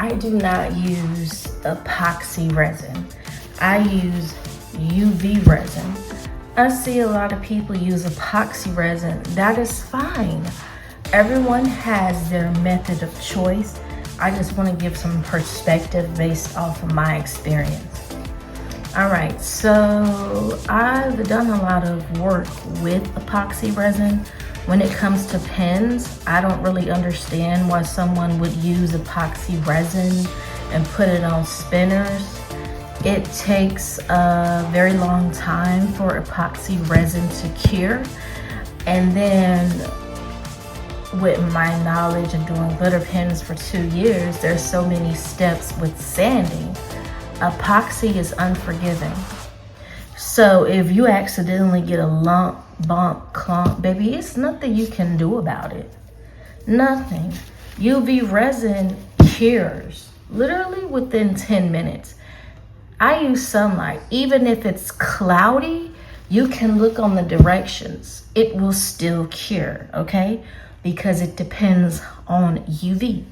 I do not use epoxy resin. I use UV resin. I see a lot of people use epoxy resin. That is fine. Everyone has their method of choice. I just want to give some perspective based off of my experience. All right, so I've done a lot of work with epoxy resin. When it comes to pens, I don't really understand why someone would use epoxy resin and put it on spinners. It takes a very long time for epoxy resin to cure. And then with my knowledge of doing glitter pens for 2 years, there's so many steps with sanding. Epoxy is unforgiving. So if you accidentally get a lump, bump, clump, baby, it's nothing you can do about it. Nothing. UV resin cures literally within 10 minutes. I use sunlight. Even if it's cloudy, you can look on the directions. It will still cure, okay? Because it depends on UV.